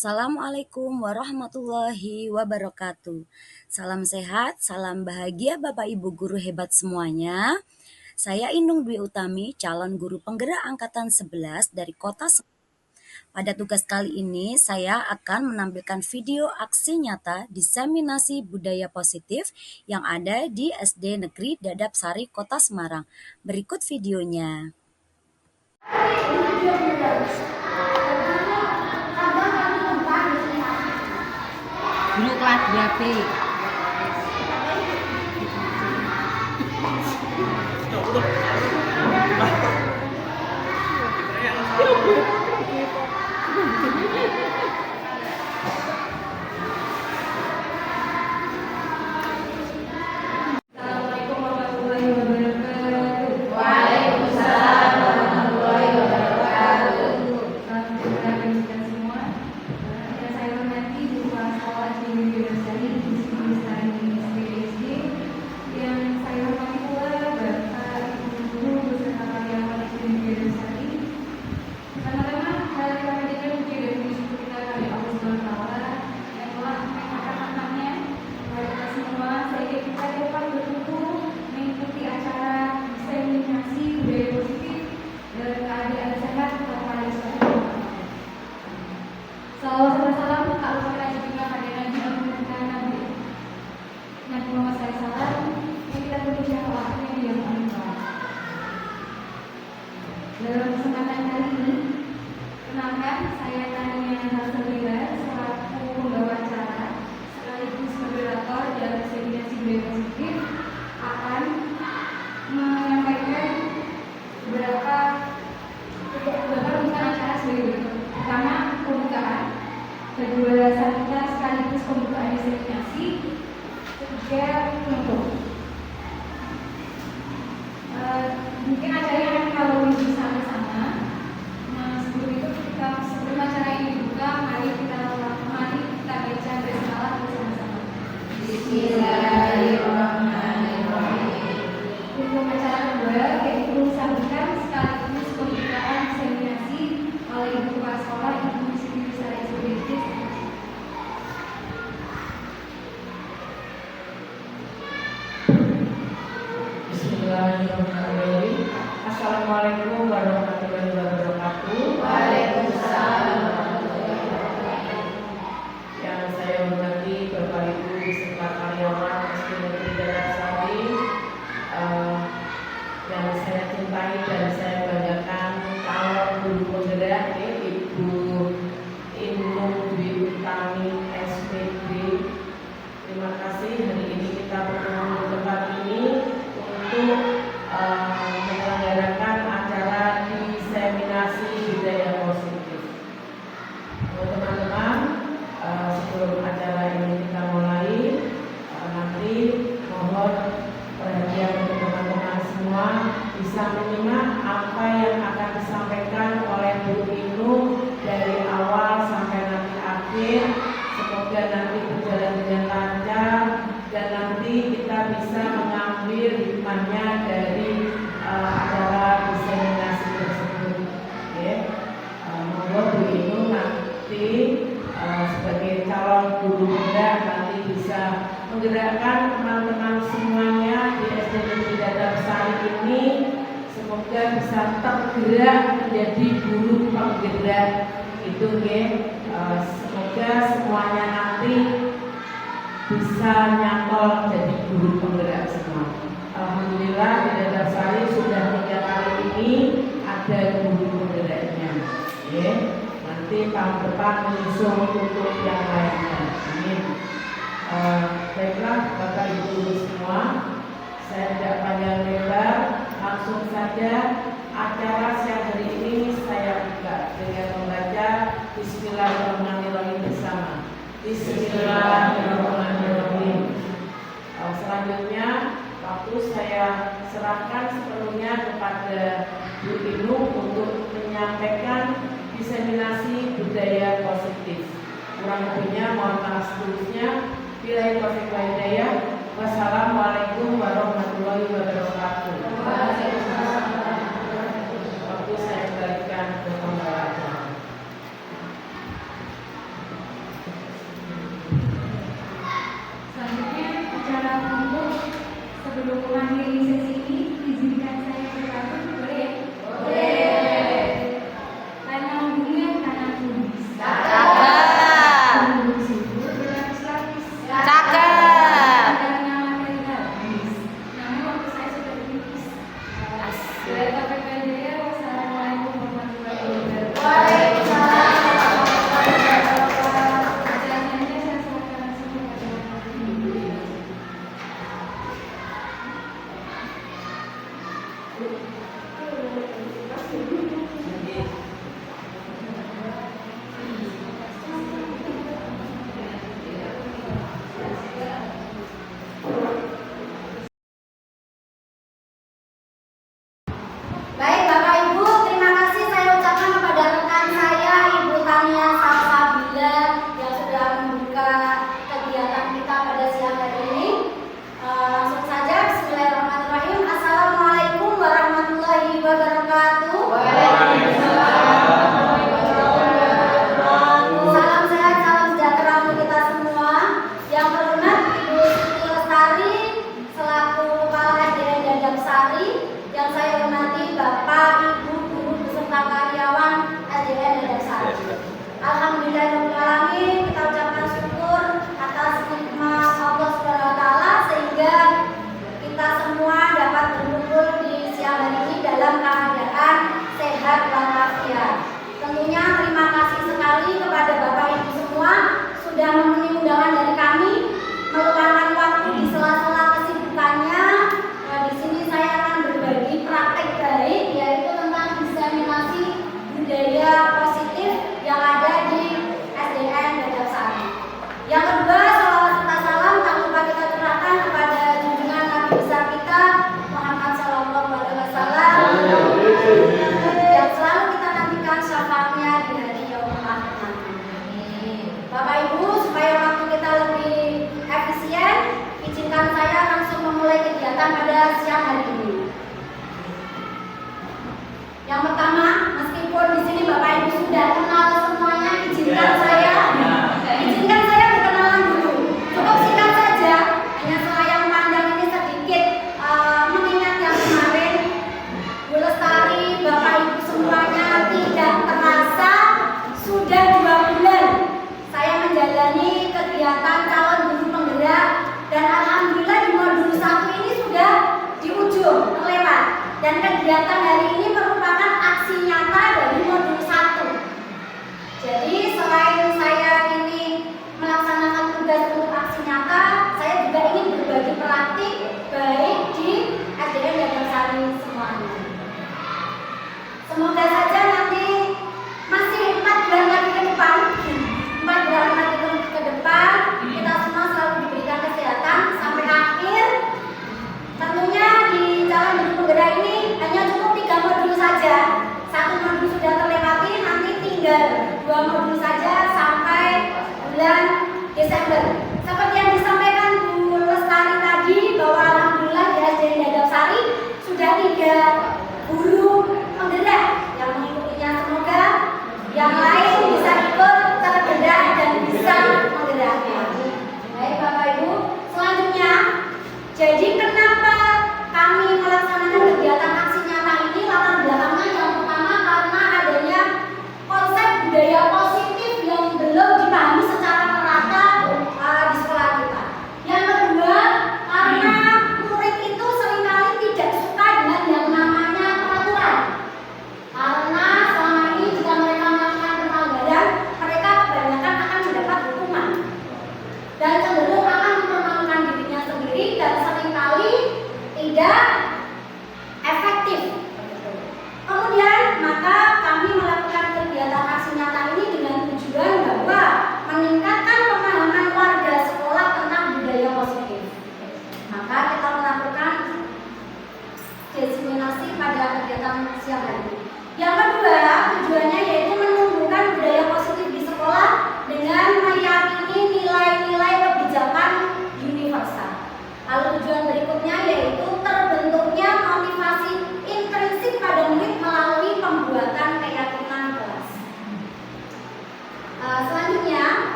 Assalamualaikum warahmatullahi wabarakatuh. Salam sehat, salam bahagia Bapak Ibu guru hebat semuanya. Saya Inung Dwi Utami, calon guru penggerak angkatan 11 dari Kota Semarang. Pada tugas kali ini, saya akan menampilkan video aksi nyata diseminasi budaya positif yang ada di SD Negeri Dadap Sari, Kota Semarang. Berikut videonya. Dulu kelas berapa? Assalamualaikum warahmatullahi wabarakatuh. Waalaikumsalam warahmatullahi wabarakatuh. Salam semua. Yang saya hormati Guru Kepala Sekolah SD Negeri Dasari di sini SPDSD. Yang saya hormati pula Bapak Ibu Guru beserta karyawan SD Negeri Dasari. Pertama-tama hari kami dengan puji dan puji syukur kita kepada Allah Subhanahu wa Ta'ala yang telah mengangkat-angkatnya kepada kita semua sehingga kita dapat berkumpul mengikuti acara diseminasi budaya positif dalam keadaan sehat tanpa risiko. Salawat dan salam tak lupa juga pada Nabi Nabi Muhammad SAW yang kita puji syafaatnya di yang akhir. Dalam kesempatan kali ini, kenalkan saya Tania Hasalila selaku pembawa acara sekaligus moderator dalam diseminasi budaya positif akan menyampaikan beberapa pembukaan acara sebagai berikut. Pertama, pembukaan. Kedua, sambutan sekaligus pembukaan diseminasi. Ketiga, penutup. Mungkin acaranya akan kalau bersama-sama. Sebelum itu sebelum acara ini dibuka, mari kita baca bersama bersama-sama. Bismillahirrahmanirrahim. Untuk acara kedua yaitu sambutan sekaligus pembukaan diseminasi oleh Ibu Kepala Sekolah Ibu Siti Besar SPDSD. Bismillahirrahmanirrahim. Assalamualaikum warahmatullahi wabarakatuh. Waalaikumsalam warahmatullahi wabarakatuh. Yang saya hormati Bapak Ibu beserta karyawan SD Negeri Dadap Sari, yang saya cintai dan saya banggakan calon guru penggerak Ibu Inung Dwi Utami SPD. Terima kasih hari ini kita bertemu di tempat ini untuk menyelenggarakan acara diseminasi budaya positif. Teman-teman, sebelum acara ini kita mulai, nanti mohon perhatian untuk teman-teman semua bisa menyimak apa yang akan disampaikan oleh Bu Inung dari awal sampai nanti akhir. Semoga nanti berjalan dengan lancar dan nanti kita bisa mengambil hikmahnya dari acara diseminasi tersebut. Oke, monggo Bu Inung nanti sebagai calon guru muda nanti bisa menggerakkan teman-teman semuanya di SD Negeri Dadap Sari ini. Semoga bisa tergerak menjadi guru penggerak itu, semoga semuanya nanti bisa nyantol jadi guru penggerak semua. Alhamdulillah di Dadap Sari sudah 3 kali ini ada guru penggeraknya. Nanti tahun depan menyusul untuk yang lainnya. Amin. Baiklah Bapak Ibu guru semua, saya tidak panjang lebar, langsung saja acara siang hari ini saya buka dengan membaca Bismillahirrahmanirrahim bersama. Bismillahirrahmanirrahim. Selanjutnya waktu saya serahkan sepenuhnya kepada Bu Inung untuk menyampaikan diseminasi budaya positif. Kurang lebihnya mohon maaf seterusnya. Billahi taufiq wal hidayah. Wassalamualaikum warahmatullahi wabarakatuh. Waktu saya kembalikan ke pembawa acara. pada siang hari ini. Yang pertama, meskipun di sini Bapak Ibu sudah kenal semuanya, izinkan saya berkenalan dulu. Cukup singkat saja, hanya selayang pandang ini sedikit mengingat yang kemarin Bu Lestari, Bapak Ibu semuanya tidak terasa sudah 2 bulan saya menjalani kegiatan calon guru penggerak, dan alhamdulillah di modul 1 ini sudah di ujung terlewat, dan kegiatan hari ini merupakan aksi nyata dari modul 1. Jadi selain saya ini melaksanakan tugas untuk aksi nyata, saya juga ingin berbagi praktik baik di SDN Dadarsari semuanya. Semoga saja nanti masih 4 bulan lagi ke depan, 4 bulan lagi ke depan, kita semua selalu diberikan kesehatan sampai akhir. Tentunya di calon guru penggerak ini hanya cukup 3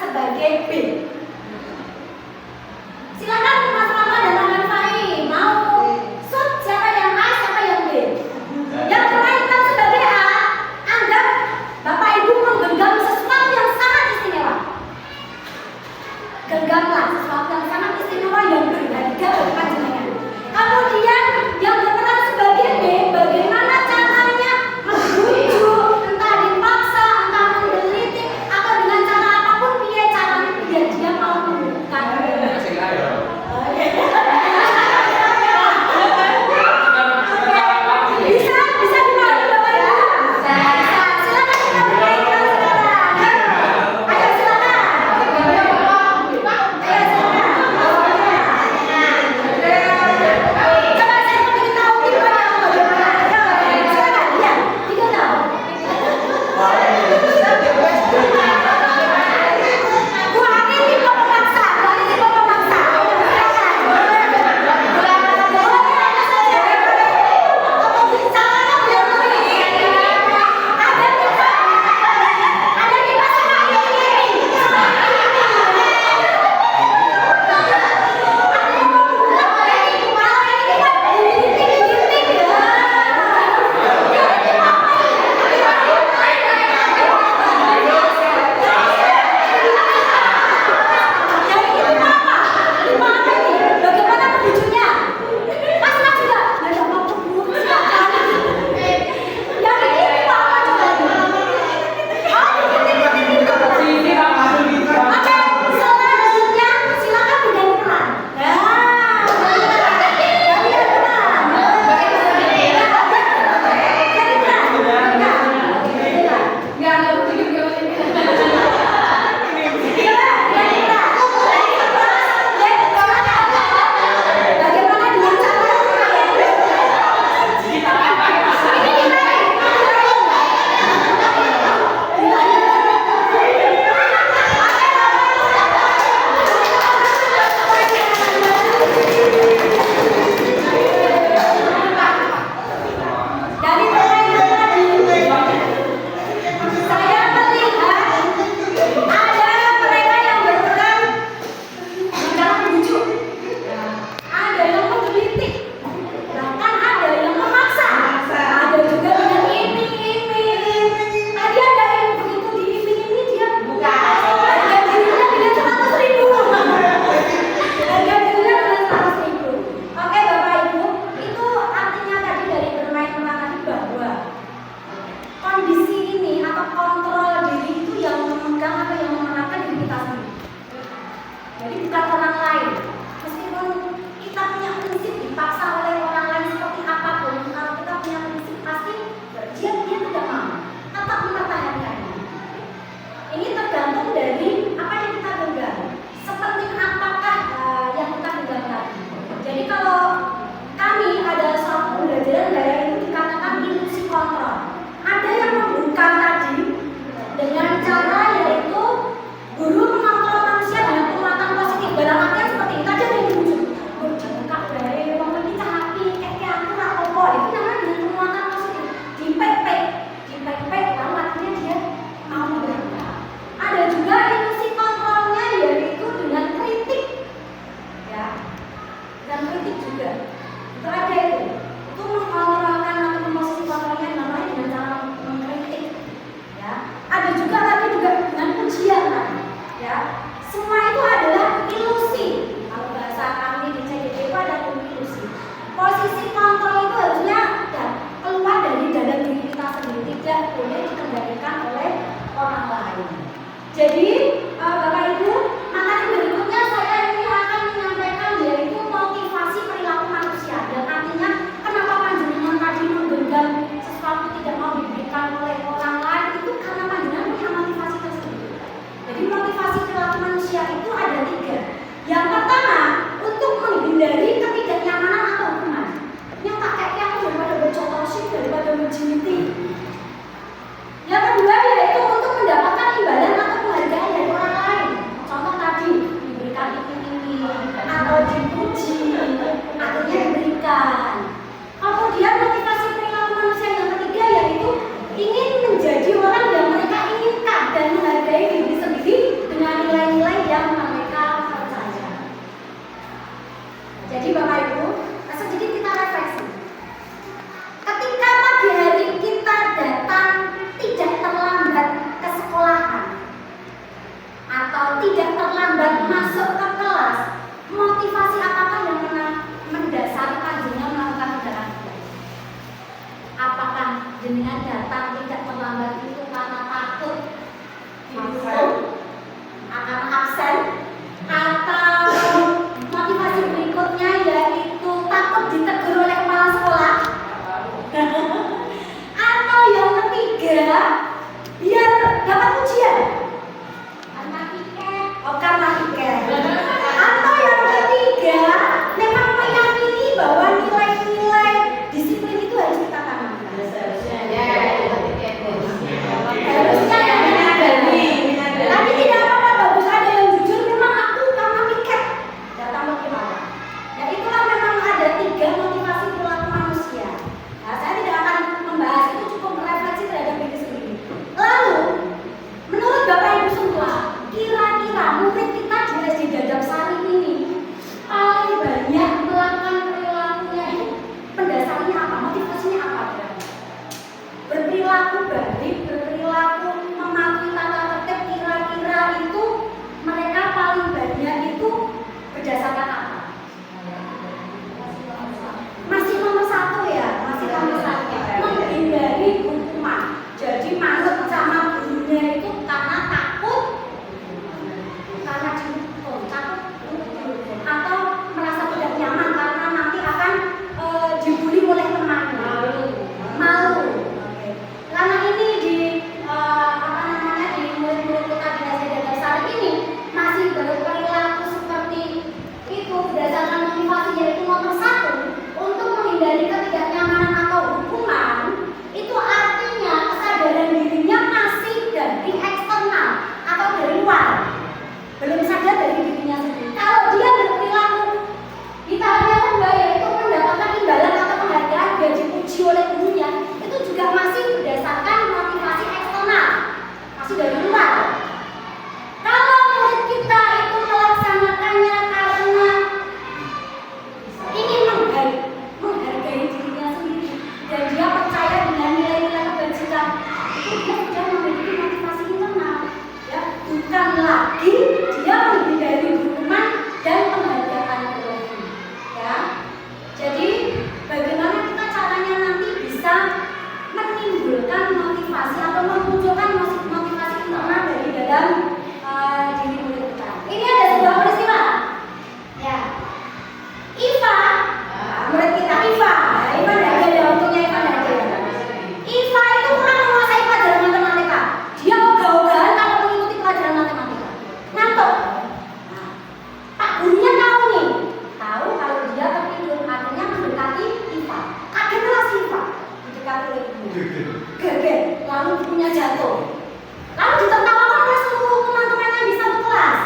sebagai B. Silakan Mas Rama dan Mas Fahri mau shoot siapa yang A, siapa yang B. Yang bermainkan sebagai A, anggap Bapak Ibu menggenggam sesuatu yang sangat istimewa. Genggamlah sesuatu yang sangat istimewa yang berharga bagi panjenengan. Kemudian yang berperan sebagai B, bagaimana caranya membujuk, entah dipaksa, entah menggelitik, atau dengan cara apapun biar dia mau membuka. Bisa dimulai Bapak Ibu? Silakan kita mulaikan sekarang. Ayo silakan. Coba saya ingin tahu tipenya bagaimana. Ayo silakan. Ya, tiga tahu. Bu Ani tipe pemaksa. Bu Ani tipe pemaksa. Bagaimana pembujuknya? Mas juga. Ada apa Bu? Yang ini apa coba? Oke, selanjutnya silakan dengan peran. Bagaimana dengan cara dari permainan tadi, saya melihat ada mereka yang berperan dalam membujuk, ada yang menggelitik, bahkan ada yang memaksa, ada juga dengan iming-iming. Tadi ada yang begitu diiming-iming dia harga dirinya dengan 100.000. Harga dirinya dengan 100.000. Oke Bapak Ibu, itu artinya tadi dari bermain peran tadi bahwa kondisi ini atau kontrol diri itu yang memegang atau yang memenangkan diri kita sendiri. Jadi bukan orang lain. Meskipun kita punya prinsip dipaksa oleh orang lain seperti apapun, kalau kita punya prinsip pasti dia tidak mau tetap mempertahankannya. Ini tergantung dari apa yang kita genggam. Sepenting apakah yang kita genggam tadi. Jadi kalau kami ada suatu pembelajaran gaya itu dikatakan ilusi kontrol. Ada yang membuka tadi dengan cara yaitu guru mengontrol manusia dengan penguatan positif. Dalam artian seperti itu aja yang dibujuk. Buka dari memiliki cahapi, kayak aku rapopo. Itu namanya dengan penguatan positif. Dipepek lalu artinya dia mau berangkat. Ada juga ilusi kontrolnya yaitu dengan kritik, ya, dan kritik juga. Itu ada itu mengontrolkan atau memposisi kontrolnya namanya dengan cara mengkritik, ya. Ada juga lagi juga dengan pujian, ya. Semua itu adalah ilusi. Kalau bahasa kami di CDD itu ada ilusi. Posisi kontrol itu harusnya ya, keluar dari dalam diri kita sendiri, tidak boleh dikendalikan oleh orang lain. Jadi Bapak Ibu, materi berikutnya saya ini akan menyampaikan yaitu motivasi perilaku manusia. Dan artinya kenapa panjenengan tadi menggenggam sesuatu tidak mau diberikan oleh orang lain itu karena panjenengan punya motivasi tersendiri. Jadi motivasi perilaku manusia itu ada 3. Yang pertama untuk menghindari ketidaknyamanan atau hukuman. Yang tak kayak aku daripada bercontoh daripada menjiniti. Yang kedua yaitu untuk mendapatkan imbalan atau penghargaan tidak terlambat masuk ke kelas, motivasi apakah yang mendasari panjenengan melakukan tindakan itu? Apakah jenengan datang tidak terlambat itu karena takut dihukum, akan absen, atau motivasi berikutnya yaitu takut ditegur oleh kepala sekolah, atau yang ketiga biar dapat ujian karena tiket, karena tiket, atau yang ketiga memang meyakini bahwa nilai-nilai disiplin itu harus kita tanamkan. Harusnya yang menyadari. Tapi tidak apa-apa, bagus ada yang jujur, memang aku karena tiket datang lebih awal. Ya itulah memang ada 3 motivasi perilaku manusia. Nah, saya tidak akan membahas itu, cukup berefleksi terhadap diri sendiri. Lalu, menurut Bapak Ibu semua, kira-kira murid kita di SD Dadap Sari ini paling banyak melakukan perilakunya itu pendasarnya apa? Motivasinya apa? Berperilaku baik, berperilaku mematuhi tata tertib, kira-kira itu mereka paling banyak itu berdasarkan apa? Masih nomor 1 ya, masih nomor 1. Menghindari hukuman. Jadi manut sama gurunya itu karena takut, karena dihukum, takut dihukum, atau merasa tidak nyaman karena nanti akan dibully oleh temannya. Malu. Oke. Karena ini di di murid-murid kita di SD Dadap Sari ini masih berperilaku seperti itu berdasarkan motivasi yaitu nomor 1 untuk menghindari ketidaknyamanan atau hukuman. Itu artinya kesadaran dirinya masih dari eksternal atau dari luar, belum sadar dari dirinya sendiri. Kalau dia berperilaku di tahap yang rendah yaitu mendapatkan imbalan atau penghargaan, dia dipuji oleh gurunya, itu juga masih berdasarkan motivasi eksternal, masih dari luar. Kalau murid kita itu melaksanakannya karena ingin menghargai dirinya sendiri dan dia percaya dengan nilai-nilai kebajikan, itu dia sudah memiliki motivasi internal, ya, bukan lagi dia menghindari hukuman dan penghargaan berlebih, ya. Jadi bagaimana kita caranya nanti bisa menimbulkan motivasi atau memunculkan motivasi internal dari dalam diri murid kita. Ini ada sebuah peristiwa, ya. Iva, murid kita Iva, Iva ada untungnya Iva ada. Iva itu kurang menguasai pelajaran matematika. Dia ogah-ogahan kalau mengikuti pelajaran matematika. Ngantuk. Nah, Pak gurunya tahu nih, tahu kalau dia tertidur, akhirnya mendekati Iva. Kagetlah si Iva, mendekati oleh gurunya. Geger, lalu gurunya jatuh. Lalu ditertawakan oleh seluruh teman-teman yang di satu kelas.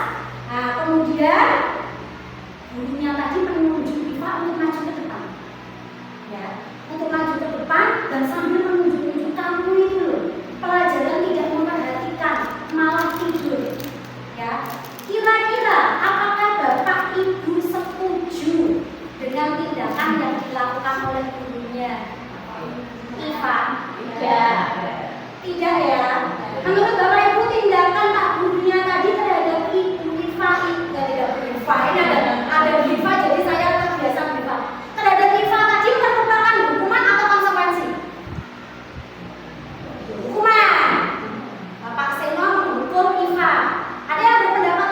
Nah, kemudian gurunya tadi menunjuk Iva untuk maju ke depan, ya, untuk maju ke depan dan sambil menunjuk-nunjuk kamu itu loh, pelajaran tidak memperhatikan, malah tidur, ya. Kira-kira apakah Bapak Ibu setuju dengan tindakan yang dilakukan oleh gurunya Iva? Tidak ya. Menurut Bapak Ibu tindakan Pak gurunya tadi terhadap Ibu Iva itu tidak Iva, ini ada Iva, jadi saya terbiasa Iva. Terhadap Iva tadi merupakan hukuman atau konsekuensi? Hukuman. Bapak Seno menghukum Iva. Ada yang berpendapat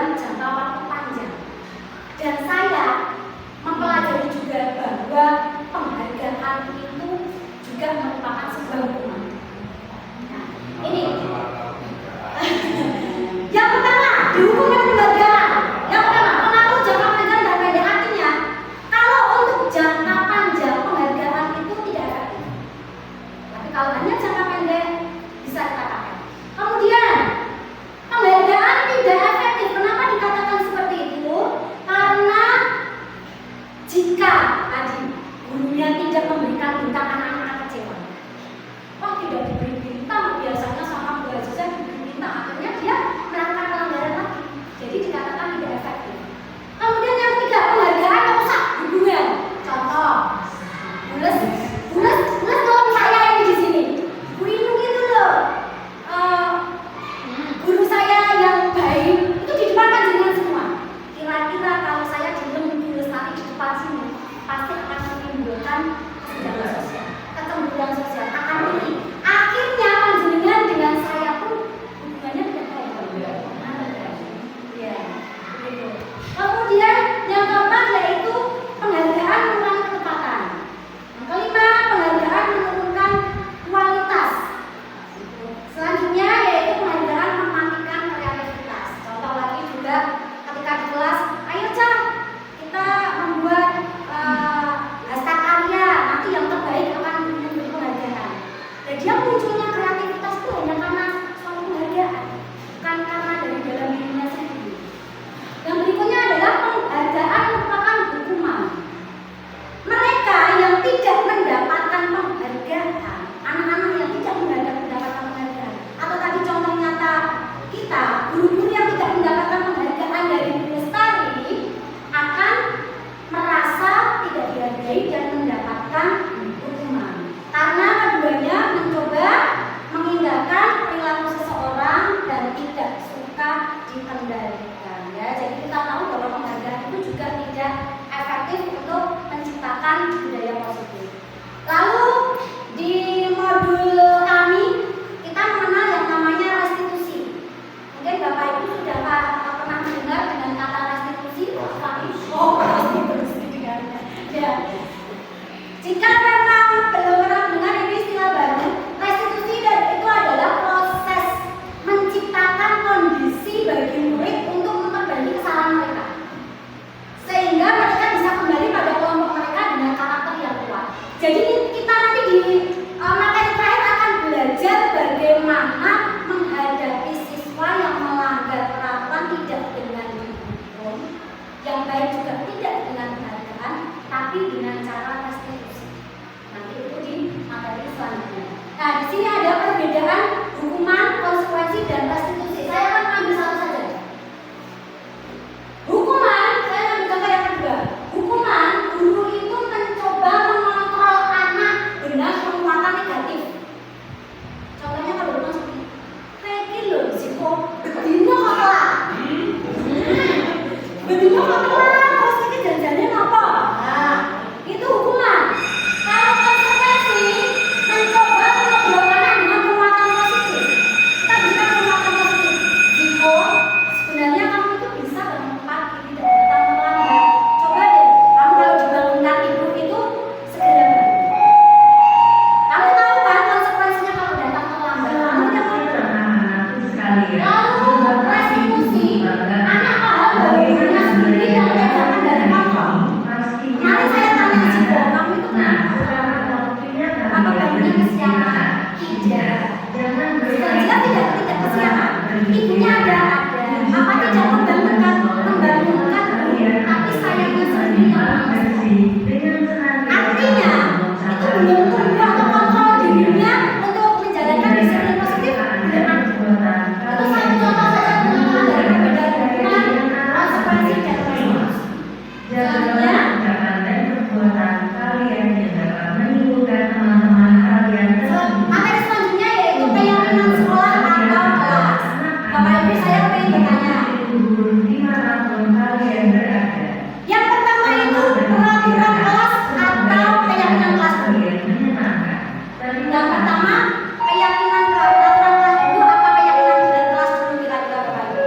dalam jangka waktu panjang. Dan saya mempelajari juga bahwa penghargaan itu juga merupakan sebuah hukuman. Nah, ini yang pertama, dihukum dengan penghargaan. Yang pertama, pengaruh jangka panjang dan pendek. Artinya, kalau untuk jangka panjang penghargaan itu tidak efektif. Tapi kalau hanya jangka pendek bisa kita pakai. Kemudian, penghargaan tidak efektif. Kenapa dikatakan seperti itu? Karena jika tadi gurunya tidak memberikan bintang, anak-anak kecewa. Wah, tidak diberi bintang, biasanya sama Bu Aziza diberi bintang, akhirnya dia melakukan pelanggaran lagi. Jadi dikatakan tidak efektif. Kemudian yang ketiga, penghargaan merusak hubungan. Contoh, bulas tolong saya ini di sini. Bu Inung itu loh, guru saya yang baik itu di depan panjenengan semua. Kira-kira kalau saya diem Bu Lestari di depan sini, pasti akan menimbulkan kesenjangan sosial, kecemburuan sosial akan tinggi. Akhirnya panjenengan dengan saya pun hubungannya tidak baik. Ya, begitu. Kemudian yang keempat yaitu penghargaan mengurangi ketepatan. Yang kelima, penghargaan menurunkan kualitas. Selanjutnya yaitu penghargaan mematikan kreativitas. Contoh lagi juga ketika di kelas, ayo Cak, kita membuat hastakarya, nanti yang terbaik akan diberi penghargaan. Dan dia munculnya kreativitas itu hanya karena suatu penghargaan, bukan karena dari dalam dirinya sendiri. Yang berikutnya adalah penghargaan merupakan hukuman. Mereka yang tidak mendapatkan penghargaan, anak-anak yang tidak mendapatkan penghargaan, atau tadi contoh nyata kita, guru-guru yang tidak mendapatkan penghargaan dari Bu Lestari akan merasa tidak dihargai dan mendapatkan hukuman. Karena keduanya mencoba mengindahkan perilaku seseorang dan tidak suka dikendalikan. Ya, jadi kita tahu bahwa penghargaan itu juga tidak efektif untuk menciptakan budaya positif. Lalu di modul kami kita mengenal yang namanya restitusi. Mungkin Bapak Ibu sudah pernah mendengar dengan kata restitusi? Oh, restitusi dengannya. Ya. Jika memang belum pernah mendengar ini istilah baru, restitusi dan itu adalah proses menciptakan kondisi bagi murid untuk memperbaiki kesalahan mereka, sehingga mereka bisa kembali pada kelompok mereka dengan karakter yang kuat. Jadi kita nanti di materi terakhir akan belajar bagaimana menghadapi siswa yang melanggar peraturan tidak dengan dihukum, yang baik juga tidak dengan penghargaan, tapi dengan cara restitusi. Nanti itu di materi selanjutnya. Nah, di sini ada perbedaan hukuman, konsekuensi, dan restitusi. Saya akan ambil satu saja. Hukuman, saya ambil contoh yang kedua. Hukuman, guru itu mencoba mengontrol anak dengan penguatan negatif. Contohnya kalau bilang seperti, kayak loh, Ziko, bedino kakak. Bedino kakak, terus ini janjiannya apa? Nah, itu hukuman. Kalau konsekuensi, mencoba mengobrol anak dengan penguatan positif. Kita berikan penguatan positif. Ziko, sebenarnya kamu itu bisa bangun pagi, tidak datang terlambat. Coba deh, kamu kalau dibangunkan ibu itu segera bangun. Kamu tahu kan konsekuensinya kalau datang terlambat? Kamu lalu restitusi. Anak paham bahwa ibunya sendiri yang menegakkan dari kamu. Mari saya tanya Ziko, kamu itu kenapa? Apa bayinya kesiangan? Tidak. Dia tidak kesiangan. Ibunya ada. Apa tidak membangunkan, tapi sayangnya sendiri yang artinya itu belum tumbuh atau kontrol dirinya untuk menjalankan disiplin positif. Itu satu contoh saja pengenalan dari perbedaan hukuman, konsekuensi, dan restitusi. Selanjutnya, materi selanjutnya yaitu keyakinan sekolah atau kelas. Bapak Ibu saya ingin bertanya. Yang pertama itu peraturan kelas atau keyakinan kelas dulu. Yang pertama keyakinan peraturan kelas dulu apa keyakinan kelas dulu kira-kira Bapak Ibu?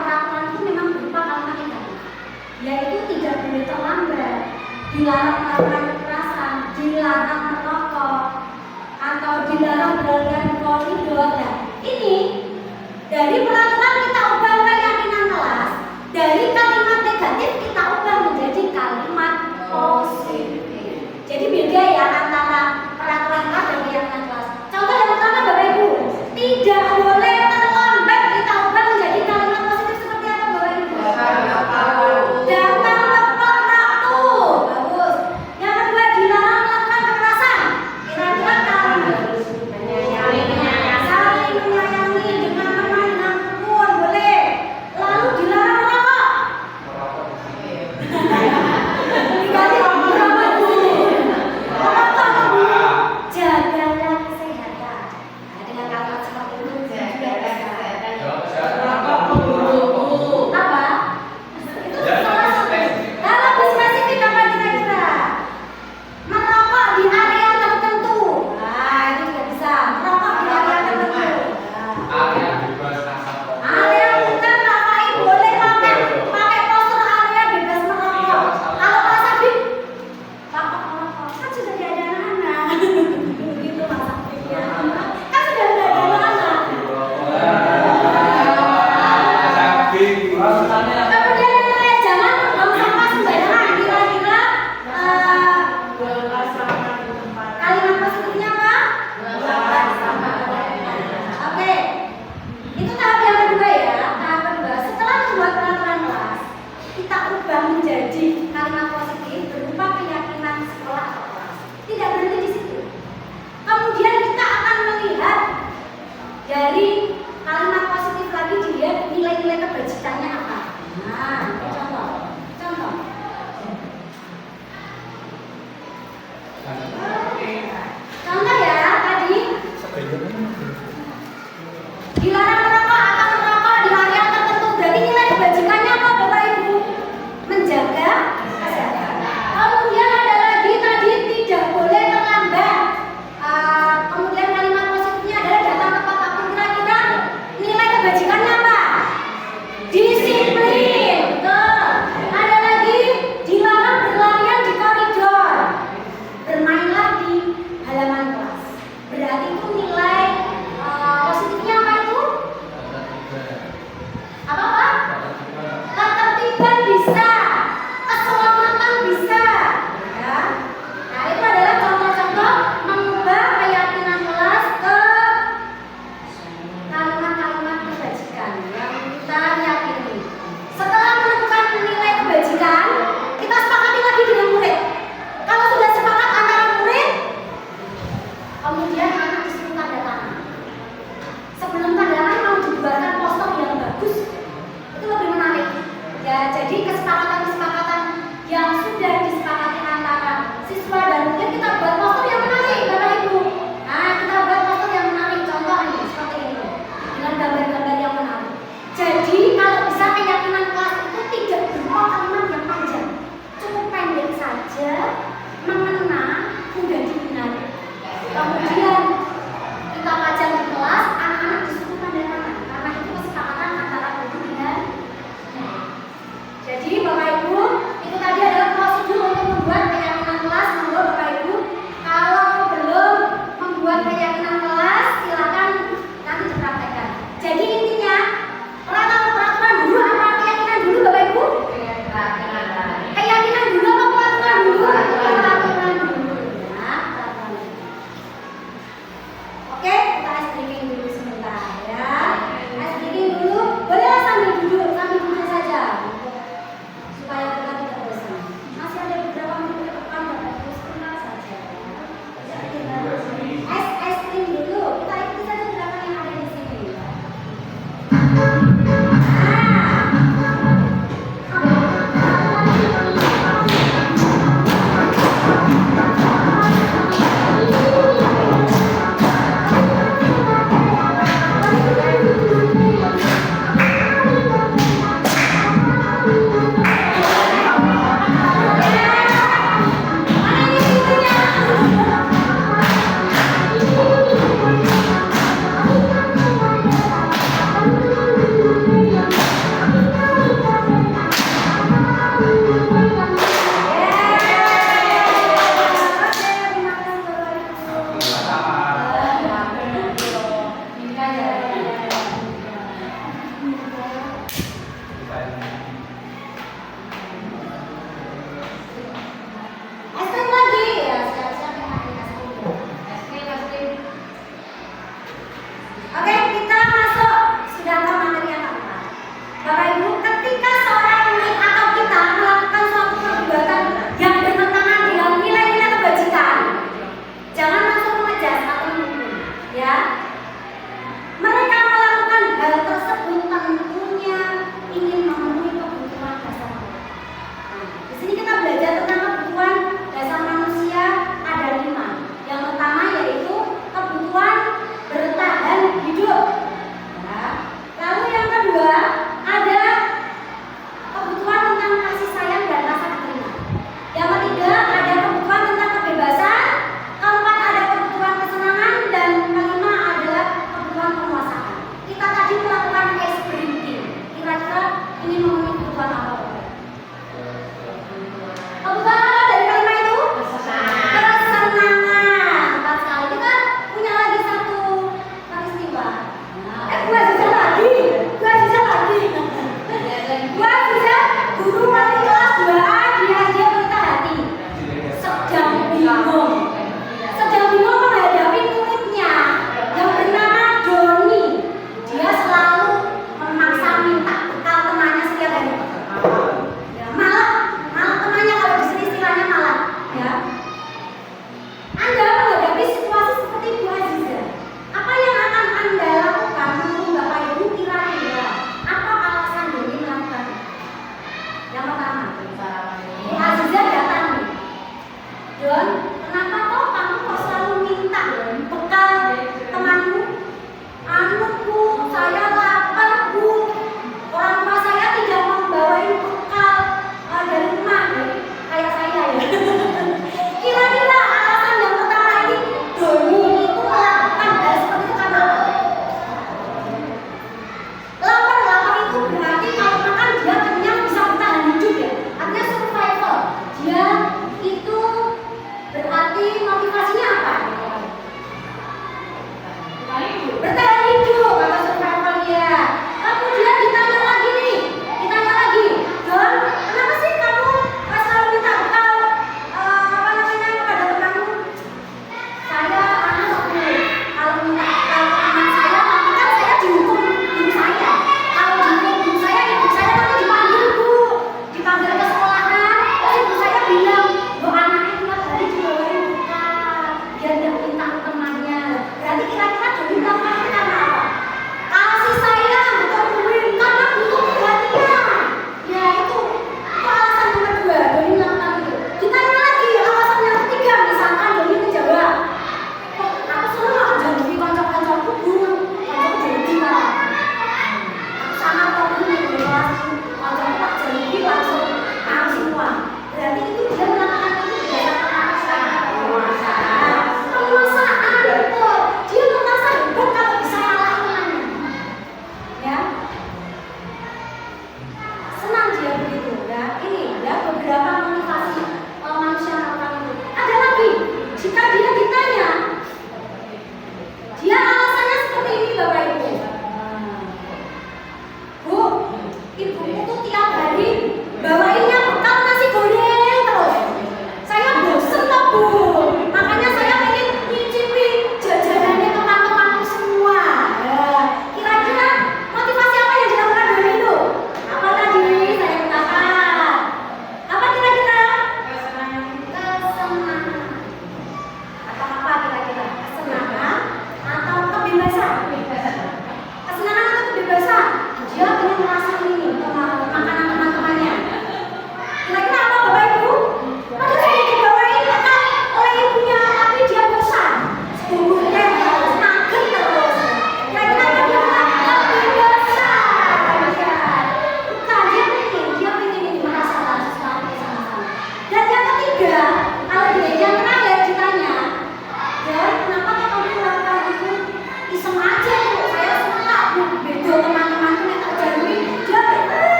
peraturan itu memang berupa kalimat negatif, yaitu tidak boleh terlambat, dilarang melakukan kekerasan, dilarang merokok, atau dilarang berlarian di koridor. Nah, ini dari peraturan kita ubah keyakinan kelas, dari kalimat negatif kita ubah menjadi kalimat positif. Jadi beda ya antara peraturan kelas dan keyakinan kelas. Contoh yang pertama Bapak Ibu, tidak boleh terlambat kita ubah menjadi kalimat positif seperti apa Bapak Ibu? Datang tepat waktu. Bagus. Yang kedua, dilarang melakukan kekerasan. Kira-kira kalimat saling menyayangi dengan teman dengan rukun boleh. Lalu dilarang merokok. Diganti merokok di sini. Merokok Bu. Jagalah kesehatan. Nah, dengan kalimat seperti itu juga bisa. Apa? Itu salah satu. Nah, lebih spesifik apa kira-kira? Merokok di area tertentu. Nah, itu juga bisa. Merokok di area tertentu. Area bukan Bapak Ibu boleh pakai poster area bebas merokok. Kalau Pak Sabit, Bapak merokok kan sudah tidak ada anak-anak. Gitu Pak Sabitnya. Kan sudah tidak ada anak-anak. Kemudian yang lain, jangan buang sampah sembarangan. Kira-kira kalimat positifnya apa? Oke, itu tahap yang kedua ya. Tahap kedua, setelah membuat peraturan kelas, kita ubah menjadi kalimat positif berupa keyakinan sekolah atau kelas. Tidak berhenti di situ. Kemudian kita akan melihat dari kalimat positif lagi dilihat nilai-nilai kebajikannya apa. Nah, itu contoh. Contoh ya tadi. Dilarang merokok atau merokok di area tertentu. Berarti nilai kebajikannya apa Bapak Ibu? Menjaga kesehatan. Kemudian ada lagi tadi tidak boleh terlambat. Kemudian kalimat positifnya adalah datang tepat waktu. Kira-kira nilai kebajikannya apa? Disiplin. Betul. Ada lagi dilarang berlarian di koridor. Bermainlah di halaman kelas. Berarti itu nilai positifnya apa itu? Apa? Ketertiban bisa, keselamatan bisa. Ya. Nah, itu adalah contoh-contoh mengubah keyakinan kelas ke kalimat-kalimat kebajikan yang kita yakini. Setelah menentukan nilai kebajikan, kita sepakati lagi dengan murid. Kalau sudah sepakat antara murid, kemudian anak disuruh tanda tangan. Sebelum tanda tangan mau dibuatkan poster yang bagus, itu lebih menarik. Ya, jadi kesepakatan-kesepakatan yang sudah disepakati antara siswa dan murid kita buat poster yang menarik, Bapak Ibu. Nah, kita buat poster yang menarik. Contoh ini seperti ini, dengan gambar-gambar yang menarik. Jadi kalau bisa keyakinan kelas itu tidak berupa kalimat yang panjang, cukup pendek saja, mengena, mudah diingat. Kemudian kita pajang di kelas, anak-anak disuruh tanda tangan karena itu kesepakatan antara guru dengan murid. Jadi Bapak Ibu, itu tadi adalah prosedur untuk membuat keyakinan kelas. Monggo Bapak Ibu, kalau belum membuat keyakinan kelas, silakan nanti dipraktekkan. Jadi intinya peraturan dulu apa keyakinan dulu Bapak Ibu? Keyakinan dulu apa peraturan dulu? Es krim lagi ya, siap-siap yang ada es krim. Es krim. Oke, kita masuk sudah ke materi yang keempat. Bapak Ibu, ketika seorang murid atau kita melakukan suatu perbuatan yang bertentangan dengan nilai-nilai kebajikan, jangan langsung mengejas atau menghukum, ya. Mereka melakukan hal tersebut tentunya ingin memenuhi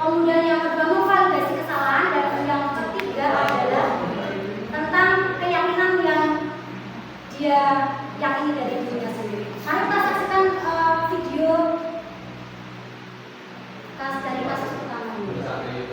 Kemudian yang kedua memvalidasi kesalahan, dan yang ketiga adalah tentang keyakinan yang dia yakini dari dirinya sendiri. Mari kita saksikan video dari kasus utama ini. Amin.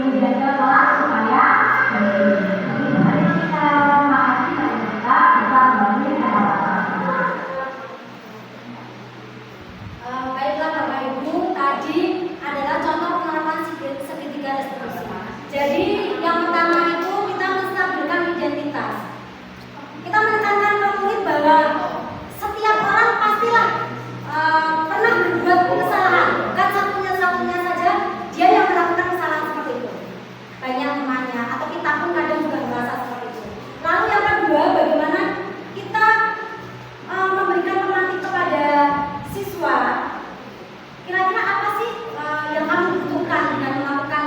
menjaga kelas supaya bersih. Begitu saja kita makasih dari kita bisa kembali ke kelas. Baiklah Bapak Ibu, tadi adalah contoh penerapan segitiga restitusi. Jadi yang pertama itu kita menstabilkan identitas. Kita menekankan ke murid bahwa setiap orang pastilah pernah berbuat kesalahan, bukan satunya saja dia yang melakukan kesalahan seperti itu. Banyak temannya atau kita pun kadang juga merasa seperti itu. Lalu yang kedua, bagaimana kita memberikan pemantik kepada siswa. Kira-kira apa sih yang kamu butuhkan dengan melakukan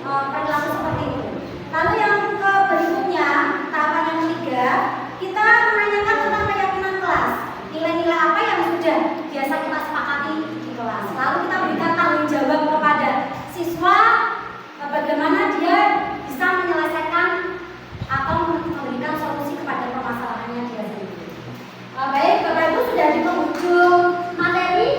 perilaku seperti itu? Lalu yang berikutnya, tahapan yang ketiga, kita menanyakan tentang keyakinan kelas. Nilai-nilai apa yang sudah biasa kita sepakati di kelas. Lalu kita berikan tanggung jawab kepada siswa bagaimana dia bisa menyelesaikan atau memberikan solusi kepada permasalahannya dia sendiri. Baik, Bapak Ibu sudah di penghujung materi.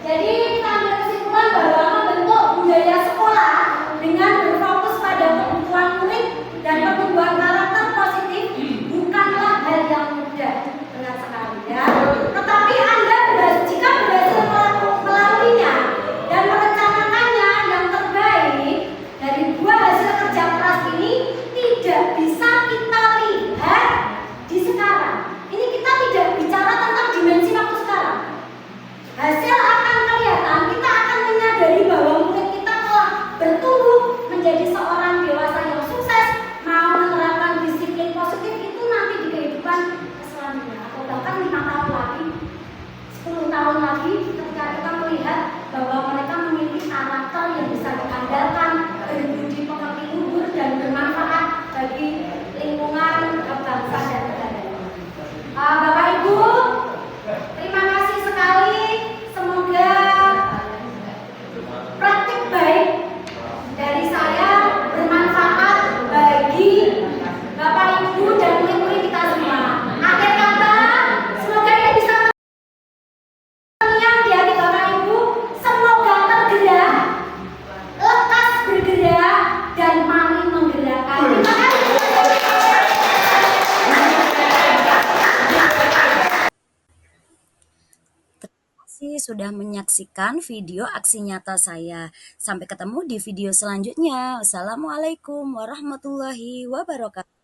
Jadi kita ambil kesimpulan bahwa membentuk budaya sekolah dengan berfokus pada kebutuhan murid dan pertumbuhan karakter positif bukanlah hal yang mudah, benar sekali ya. Tetapi Anda jika berhasil melaluinya dan merencanakannya yang terbaik dari dua hasil kerja keras ini tidak bisa kita lihat di sekarang. Ini kita tidak bicara tentang dimensi waktu sekarang. Hasil akan kelihatan, kita akan menyadari bahwa murid kita telah bertumbuh menjadi seorang dewasa yang sukses, mau menerapkan disiplin positif itu nanti di kehidupan selanjutnya atau bahkan 5 tahun lagi, 10 tahun lagi ketika kita melihat bahwa mereka memiliki karakter yang bisa diandalkan, berbudi pekerti luhur dan bermanfaat bagi lingkungan, bangsa dan negara. Bapak Ibu, terima kasih sekali. Semoga praktik baik dari saya bermanfaat bagi Bapak Ibu dan murid-murid kita semua. Akhir kata, semoga ini bisa terngiang di hati Bapak Ibu. Semoga tergerak, lekas bergerak, dan mari menggerakkan. Terima kasih. Sudah menyaksikan video aksi nyata saya. Sampai ketemu di video selanjutnya. Wassalamualaikum warahmatullahi wabarakatuh.